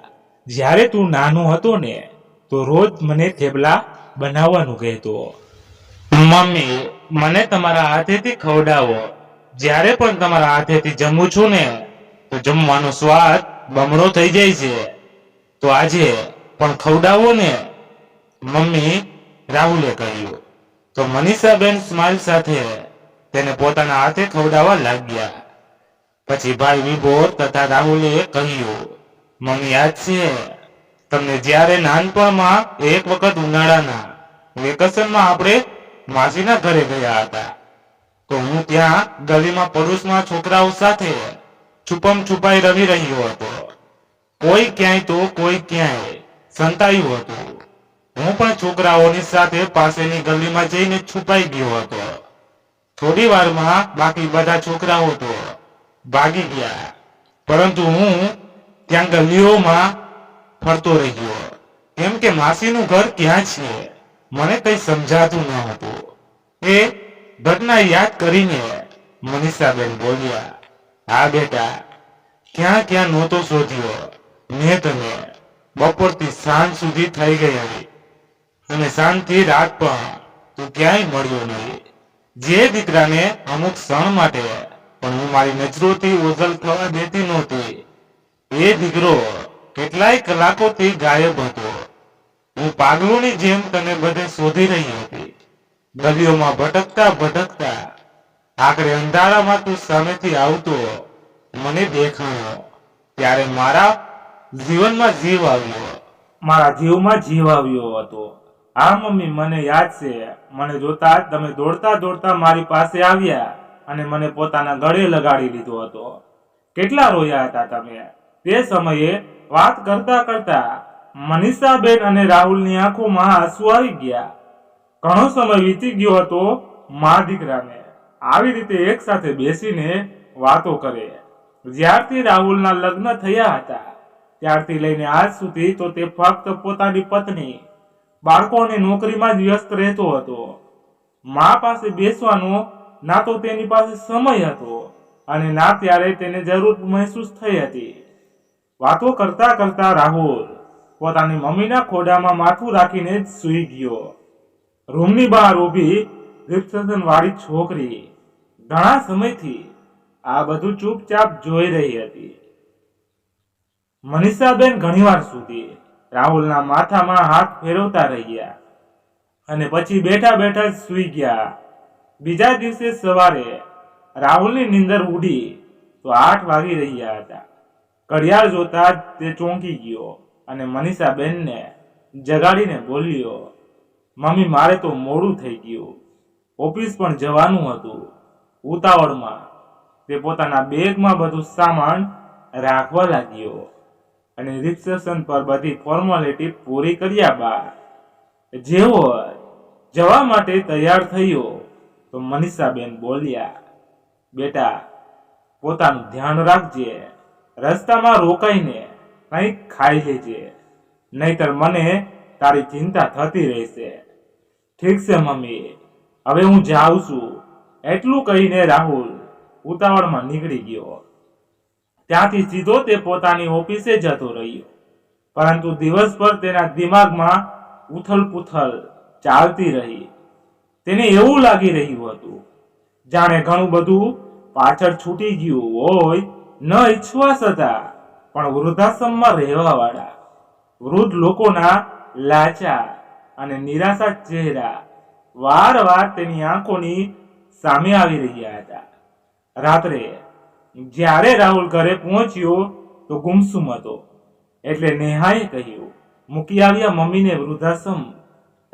જ્યારે તું નાનો હતો ને તો રોજ મને થેપલા બનાવવાનું કહેતો. મમ્મી, મને તમારા હાથેથી ખવડાવો. જ્યારે પણ તમારા હાથેથી જમું છું ને તો જમવાનો સ્વાદ બમણો થઈ જાય છે. તો આજે પણ ખવડાવો ને મમ્મી, રાહુલે કહ્યું. તો મનીષાબેન સ્માઇલ સાથે તેને પોતાના હાથે ખવડાવવા લાગ્યા. પછી ભાઈ વિભોર તથા રાહુલે કહ્યું, મમ્મી યાદ છે તમને જ્યારે નાનપણમાં એક વખત ઉનાળાના વેકેશનમાં આપણે માસીના ઘરે ગયા હતા, તો હું ત્યાં ગલીમાં પડોશમાં છોકરાઓ સાથે છુપમ છુપાઈ રમી રહ્યો હતો. કોઈ ક્યાંય તો કોઈ ક્યાંય સંતાયું હતું. હું પણ છોકરાઓની સાથે પાસેની ગલીમાં જઈને છુપાઈ ગયો હતો. થોડી વારમાં બાકી બધા છોકરાઓ તો ભાગી ગયા, પરંતુ હું ત્યાં ગલીઓમાં ફરતો રહ્યો, કેમ કે માસીનું ઘર ક્યાં છે મને કઈ સમજાતું ન હતું. એ ઘટના યાદ કરીને મનીષાબેન બોલ્યા, હા બેટા, ક્યાં ક્યાં નહોતો શોધ્યો મેં તને. બપોરથી સાંજ સુધી થઈ ગઈ હતી અને સાંજથી રાત પણ તું ક્યાંય મળ્યો નહીં. જે દીકરાને અમુક ક્ષણ માટે પણ હું મારી નજરોથી ઓઝલ થવા દેતી નહોતી, એ દીકરો કેટલાય કલાકોથી ગાયબ હતો. હું પાગલોની જેમ તને બધે શોધી રહી હતી, ગલીઓમાં ભટકતા ભટકતા આખરે અંધારામાં તું સામેથી આવતો મને દેખાણો, ત્યારે મારા જીવનમાં જીવ આવ્યો. મારા જીવમાં જીવ આવ્યો હતો. હા મમ્મી, મને યાદ છે. મને જોતા જ તમે દોડતા દોડતા મારી પાસે આવ્યા અને મને પોતાના ગળે લગાડી લીધો હતો. કેટલા રોયા હતા તમે તે સમયે. વાત કરતા કરતા મનીષાબેન અને રાહુલની આંખોમાં આંસુ આવી ગયા. ઘણો સમય વીતી ગયો હતો મા દીકરાને આવી રીતે એક સાથે બેસીને વાતો કરે. જ્યારથી રાહુલના લગ્ન થયા હતા ત્યારથી લઈને આજ સુધી તો તે ફક્ત પોતાની પત્ની, બાળકો અને નોકરીમાં જ વ્યસ્ત રહેતો હતો. મા પાસે બેસવાનો ના તો તેની પાસે સમય હતો અને ના ત્યારે તેને જરૂર મહેસૂસ થઈ હતી. વાતો કરતા કરતા રાહુલ પોતાની મમ્મીના ખોડામાં માથું રાખીને જ સૂઈ ગયો. રૂમની બહાર ઊભી રિસેપ્શન વાળી છોકરી ઘણા સમયથી આ બધું ચૂપચાપ જોઈ રહી હતી. મનીષાબેન ઘણીવાર સુધી રાહુલના માથામાં હાથ ફેરવતા રહ્યા અને પછી બેઠા બેઠા જ સૂઈ ગયા. બીજા દિવસે સવારે રાહુલની નીંદર ઉડી તો 8 વાગી રહ્યા હતા. ઘડિયાળ જોતા જ તે ચોંકી ગયો અને મનીષાબેનને જગાડીને બોલ્યો, મમ્મી મારે તો મોડું થઈ ગયું, ઓફિસ પણ જવાનું હતું. ઉતાવળમાં તે પોતાના બેગમાં બધું સામાન રાખવા લાગ્યો અને રિસેપ્શન પર બધી ફોર્માલિટી પૂરી કર્યા બાદ જેવો જવા માટે તૈયાર થયો તો મનીષાબેન બોલ્યા, બેટા પોતાનું ધ્યાન રાખજે, રસ્તામાં રોકાઈને કંઈક ખાઈ લેજે, નહીતર મને તારી ચિંતા થતી રહેશે. ઠીક છે મમ્મી, હવે હું જાઉં છું. એટલું કહીને રાહુલ ઉતાવળમાં નીકળી ગયો. ત્યાંથી સીધો તે પોતાની ઓફિસે જતો રહ્યો. પરંતુ દિવસભર તેના દિમાગમાં ઉથલ-પુથલ ચાલતી રહી. તેને એવું લાગી રહ્યું હતું જાણે ઘણું બધું પાછળ છૂટી ગયું હોય. ન ઈચ્છવા છતાં પણ વૃદ્ધાશ્રમમાં રહેવા વાળા વૃદ્ધ લોકોના લાચાર અને નિરાશા ચહેરા વારવાર તેની આંખોની સામે આવી રહ્યા હતા. રાત્રે જ્યારે રાહુલ ઘરે પહોંચ્યો તો ગુમસુમ હતો. એટલે નેહાએ કહ્યું, મૂકી આવ્યા મમ્મીને વૃદ્ધાશ્રમ?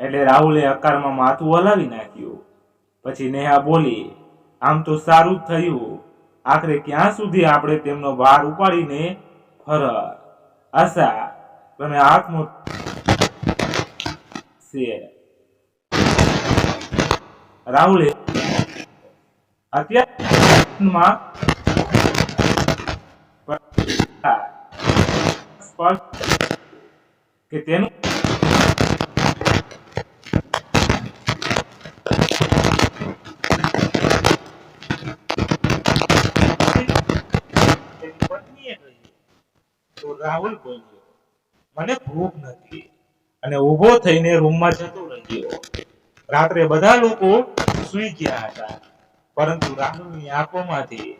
એટલે રાહુલે હકારમાં માથું હલાવી નાખ્યું. પછી નેહા બોલી, આમ તો સારું જ થયું. આખરે ક્યાં સુધી આપણે તેમનો ભાર ઉપાડીને ફરત. આશા તમે આત્મ રાહુલે અત્યારમાં કે તેનું રાહુલ બોલ્યો, મને ભૂખ નથી અને ઊભો થઈને રૂમમાં જતો રહ્યો. રાત્રે બધા લોકો સૂઈ ગયા હતા, પરંતુ રાહુલની આંખોમાંથી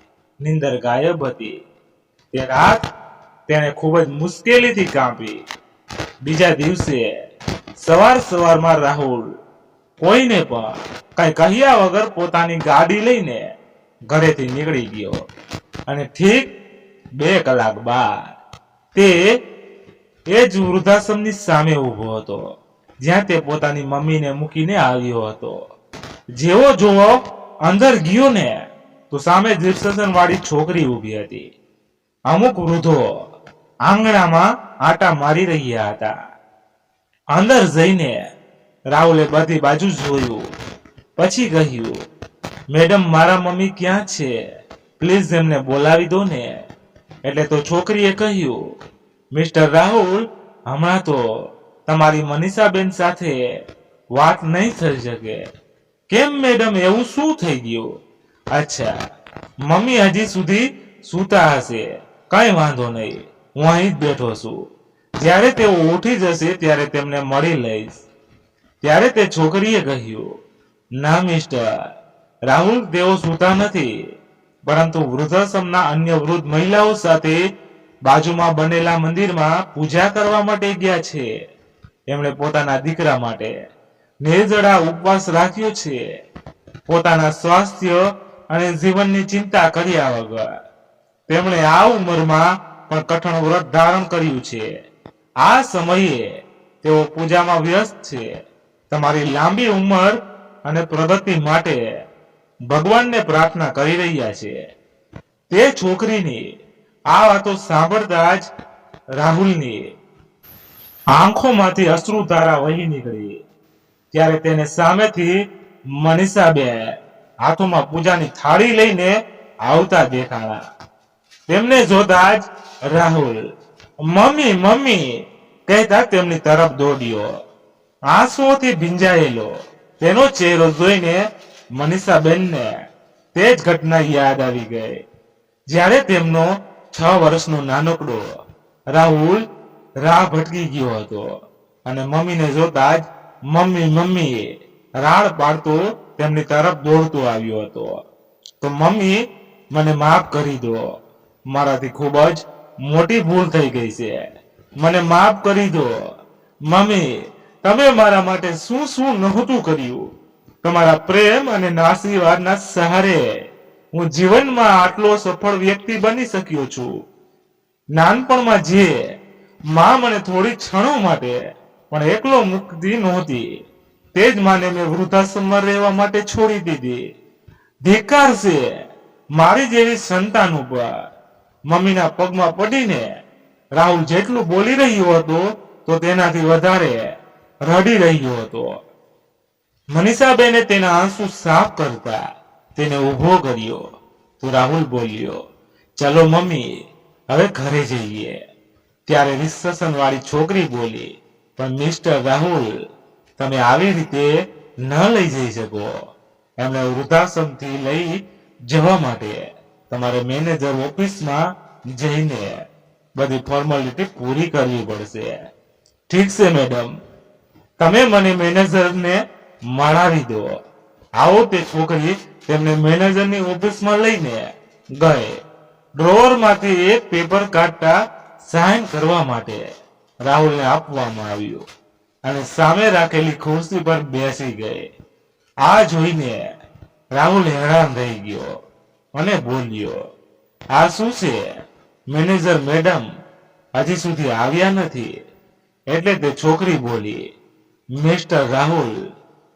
નીંદર ગાયબ હતી. તે રાત તેને ખૂબ જ મુશ્કેલીથી કાપી. બીજા દિવસે સવારમાં રાહુલ કોઈને પણ કઈ કહ્યા વગર પોતાની ગાડી લઈને ઘરેથી નીકળી ગયો અને ઠીક 2 કલાક બાદ તે એ જ વૃદ્ધાશ્રમની સામે ઊભો હતો જ્યાં તે પોતાની મમ્મીને મૂકીને આવ્યો હતો. જેવો જોવો અંદર ગયો ને તો સામે રિસેપ્શન વાળી છોકરી ઊભી હતી. અમુક વૃદ્ધો આંગણામાં આટા મારી રહ્યા હતા. અંદર જઈને રાહુલે બધી બાજુ જોયું, પછી કહ્યું, મેડમ મારા મમ્મી ક્યાં છે? પ્લીઝ એમને બોલાવી દો ને. એટલે તો છોકરીએ કહ્યું, મિસ્ટર રાહુલ, હમણાં તો તમારી મનીષાબેન સાથે વાત નહીં થઈ શકે. કેમ મેડમ, એવું શું થઈ ગયું? અચ્છા, મમ્મી હજી સુધી સૂતા હશે, કઈ વાંધો નહીં, હું અહીં જ બેઠો છું. જ્યારે તેઓ ઉઠી જશે ત્યારે તેમને મળી લઈશ. ત્યારે તે છોકરીએ કહ્યું, ના મિસ્ટર રાહુલ, તેઓ સૂતા નથી, પરંતુ વૃદ્ધાશ્રમના અન્ય વૃદ્ધ મહિલાઓ સાથે બાજુમાં બનેલા મંદિરમાં પૂજા કરવા માટે ગયા છે. એમણે પોતાના દીકરા માટે નિર્જળા ઉપવાસ રાખ્યો છે, પોતાના સ્વાસ્થ્ય અને જીવનની ચિંતા કર્યા વગર. તેમણે આ ઉંમરમાં પણ કઠણ વ્રત ધારણ કર્યું છે. આ સમયે તેઓ પૂજામાં વ્યસ્ત છે. તમારી લાંબી ઉંમર અને પ્રગતિ માટે ભગવાનને પ્રાર્થના કરી રહ્યા છે. તે છોકરીની આ વાતો સાંભળતા જ રાહુલની આંખોમાંથી અશ્રુધારા વહી નીકળી. ત્યારે તેને સામેથી મનીષાબેન હાથોમાં પૂજાની થાળી લઈને આવતા દેખાણા. તેમને જોતા જ રાહુલ મમ્મી મમ્મી કહેતા તેમની તરફ દોડ્યો. આંસુઓથી ભીંજાયેલો તેનો ચહેરો જોઈને મનીષાબેનને તે જ ઘટના યાદ આવી ગઈ જ્યારે તેમનો 6 વર્ષનો નાનકડો રાહુલ રાહ ભટકી ગયો હતો અને મમ્મીને જોતા જ મમ્મી મમ્મી રાડ પાડતો તેમની તરફ દોડતો આવ્યો હતો. તો મમ્મી, મને માફ કરી દો, મારાથી ખૂબ જ મોટી ભૂલ થઈ ગઈ છે, મને માફ કરી દો. મમ્મી, તમે મારા માટે શું શું નહોતું કર્યું. તમારા પ્રેમ અને આશીર્વાદના સહારે હું જીવનમાં આટલો સફળ વ્યક્તિ બની શક્યો છું. નાનપણમાં જે માં મને થોડી ક્ષણો માટે પણ એકલો મૂકતી નહોતી, તે જ માને મેં વૃદ્ધાશ્રમમાં રહેવા માટે છોડી દીધી. ધિક્કાર છે મારી જેવી સંતાન ઉપર. મમ્મીના પગમાં પડીને રાહુલ જેટલું બોલી રહ્યો હતો તો તેનાથી વધારે રડી રહ્યો હતો. મનીષાબેને તેના આંસુ સાફ કરતા તેને ઊભો કર્યો. તો રાહુલ બોલ્યો, ચલો મમ્મી, હવે ઘરે જઈએ. ત્યારે રિસેપ્શન વાળી છોકરી બોલી, પણ મિસ્ટર રાહુલ, તમે આવી રીતે ન લઈ જઈ શકો. એમને વૃદ્ધાશ્રમથી લઈ જવા માટે તમારે મેનેજર ઓફિસમાં જઈને બધી ફોર્માલિટી પૂરી કરવી પડશે. ઠીક છે મેડમ, તમે મને મેનેજરને મળાવી દો. આવો. તે છોકરી તેમને મેનેજરની ઓફિસમાં લઈને ગઈ. ડ્રોવરમાંથી એક પેપર કાઢતા સાઇન કરવા માટે રાહુલને આપવામાં આવ્યું અને સામે રાખેલી ખુરશી પર બેસી ગઈ. આ જોઈને રાહુલ હેરાન થઈ ગયો અને બોલ્યો, આ શું છે? મેનેજર મેડમ હજી સુધી આવ્યા નથી. એટલે તે છોકરી બોલી, મિસ્ટર રાહુલ,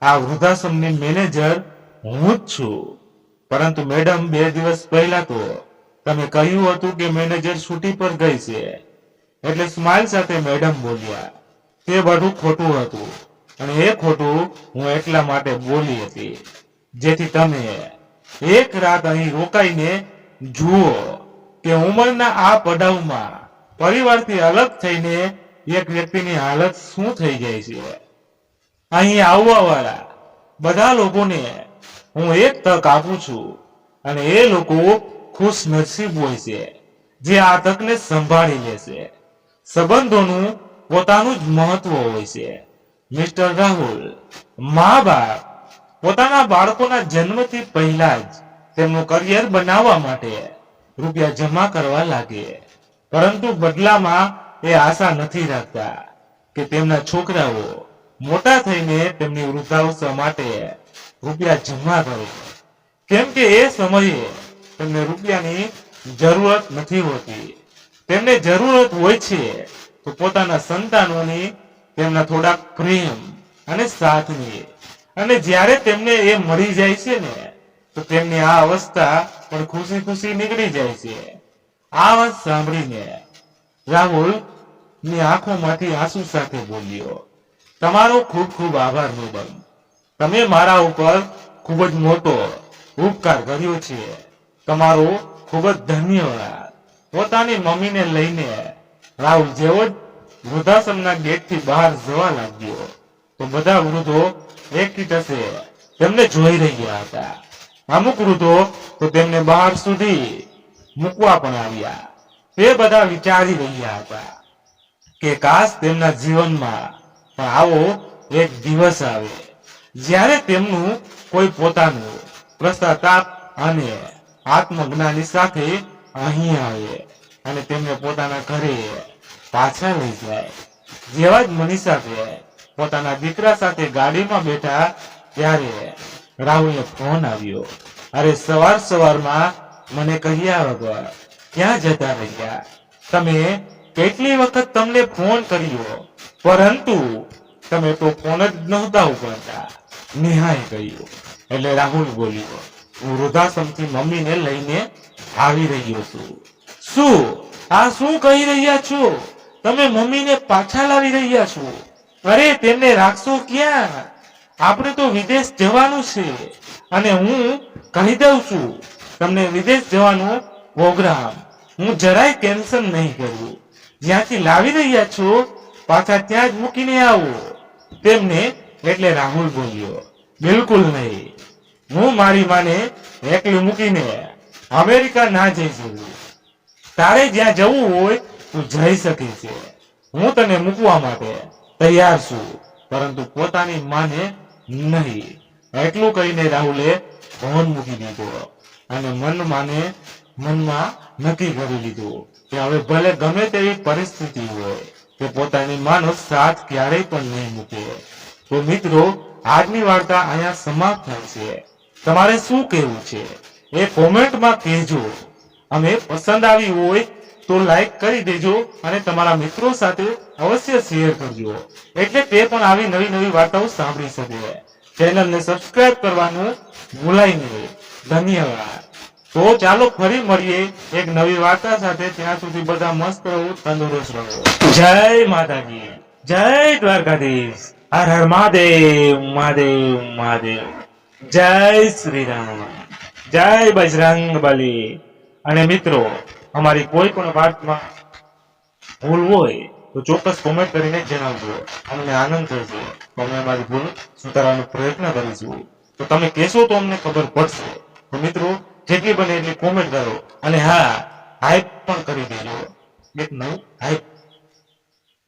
આ વૃદ્ધાશ્રમની મેનેજર હું જ છું. પરંતુ મેડમ, 2 દિવસ પહેલા તો તમે કહ્યું હતું કે મેનેજર છૂટી પર ગઈ છે. એટલે સ્માઇલ સાથે મેડમ બોલ્યા, તે બધું ખોટું હતું અને એ ખોટું હું એટલા માટે બોલી હતી જેથી તમે એક રાત અહીં રોકાઈને જુઓ કે ઉંમરના આ પડાવમાં પરિવારથી અલગ થઈને એક વ્યક્તિની હાલત શું થઈ જાય છે. અહીં આવવા વાળા બધા લોકોને હું એક તક આપું છું અને એ લોકો ખુશ નસીબ હોય છે જે આ તકને સંભાળી લેશે. સંબંધોનું પોતાનું જ મહત્વ હોય છે. મિસ્ટર રાહુલ, મા બાપ પોતાના બાળકોના જન્મથી પહેલા જ તેમનું કરિયર બનાવવા માટે રૂપિયા જમા કરવા લાગે, પરંતુ બદલામાં એ આશા નથી રાખતા કે તેમના છોકરાઓ મોટા થઈને તેમની વૃદ્ધાવસ્થા માટે રૂપિયા જમા કરો, કેમ કે એ સમયે તેમને રૂપિયાની જરૂરત નથી હોતી. તેમને જરૂરત હોય છે તો પોતાના સંતાનોની, તેમના થોડાક પ્રેમ અને સાથની. અને જ્યારે તેમને એ મળી જાય છે ને, તો તેમની આ અવસ્થા પણ ખુશી ખુશી નીકળી જાય છે. આ વાત સાંભળીને રાહુલ ની આંખોમાંથી આંસુ સાથે બોલ્યો, તમારો ખૂબ ખૂબ આભાર મેડમ. તમે મારા ઉપર ખૂબ જ મોટો ઉપકાર કર્યો છે. તમારો ખૂબ જ ધન્યવાદ. પોતાની મમ્મીને લઈને રાહુલ જેવો જ વૃદ્ધાશ્રમના ગેટથી બહાર જવા લાગ્યો, તો બધા વૃદ્ધો એકઠસે તેમને જોઈ રહ્યા હતા. અમુક વૃદ્ધો તો તેમને બહાર સુધી મૂકવા પણ આવ્યા. તે બધા વિચારી રહ્યા હતા કે કાશ તેમના જીવનમાં પણ આવો એક દિવસ આવે જ્યારે તેમનું કોઈ પોતાનું પશ્ચાતાપ અને આત્મજ્ઞાની સાથે અહીં આવે અને તેમને પોતાના ઘરે પાછા લઈ જાય. જેવા જ મનીષા પોતાના દીકરા સાથે ગાડીમાં બેઠા ત્યારે રાહુલને ફોન આવ્યો. અરે સવાર સવારમાં મને કહ્યા વગર ક્યાં જતા રહ્યા? તમે કેટલી વખત તમને ફોન કર્યો, પરંતુ તમે તો ફોન જ નહોતા ઉપાડતા. નેહાએ કહ્યું. એટલે રાહુલ બોલ્યો, હું વૃદ્ધાશ્રમથી મમ્મીને લઈને આવી રહ્યો છું. શું આ શું કહી રહ્યા છો? તમે મમ્મીને પાછા લાવી રહ્યા છો? અરે તેમને રાખશો ક્યાં? આપણે તો વિદેશ જવાનું છે અને હું કહી દઉં છું તમને વિદેશ જવાનો પ્રોગ્રામ હું જરાય કેન્સલ નહીં કરું. જ્યાંથી લાવી રહ્યા છો પાછા ત્યાં જ મૂકીને આવો તેમને. એટલે રાહુલ બોલ્યો, બિલકુલ નહીં. હું મારી માને એકલી મૂકીને અમેરિકા ના જઈ શકું. તારે જ્યાં જવું હોય તું જઈ શકે છે. હું તને મૂકવા માટે તૈયાર છું, પરંતુ પોતાની માને નહીં. એટલું કહીને રાહુલે ફોન મૂકી દીધો અને મનમાં નક્કી કરી લીધું કે હવે ભલે ગમે તેવી પરિસ્થિતિ હોય તે પોતાની માનો સાથ ક્યારેય પણ નહીં મૂકે. તો મિત્રો, આજની વાર્તા અહીંયા સમાપ્ત થાય છે. તમારે શું કહેવું છે એ કોમેન્ટમાં કહેજો. અમે પસંદ આવી હોય તો લાઈક કરી દેજો અને તમારા મિત્રો સાથે અવશ્ય શેર કરજો, એટલે તે પણ આવી નવી નવી વાર્તાઓ સાંભળી શકે. ચેનલને સબસ્ક્રાઇબ કરવાનું ભૂલાય નહીં. ધન્યવાદ. તો ચાલો ફરી મળીએ એક નવી વાર્તા સાથે. ત્યાં સુધી બધા મસ્ત રહો, તંદુરસ્ત રહો. જય માતાજી, જય દ્વારકાધીશ. હર હર મહાદેવ, મહાદેવ, મહાદેવ. જય શ્રી રામ, જય બજરંગ બલી. અને મિત્રો, અમારી કોઈ પણ વાતમાં ભૂલ હોય તો ચોક્કસ કોમેન્ટ કરીને જણાવજો. અમને આનંદ થશે તો અમે અમારી ભૂલ સુધારવાનો પ્રયત્ન કરીશું. તો તમે કહેશો તો અમને ખબર પડશે. તો મિત્રો, જેટલી બને એટલી કોમેન્ટ કરો અને હા, હાઈપ પણ કરી દેજો. એક નવું હાઈપ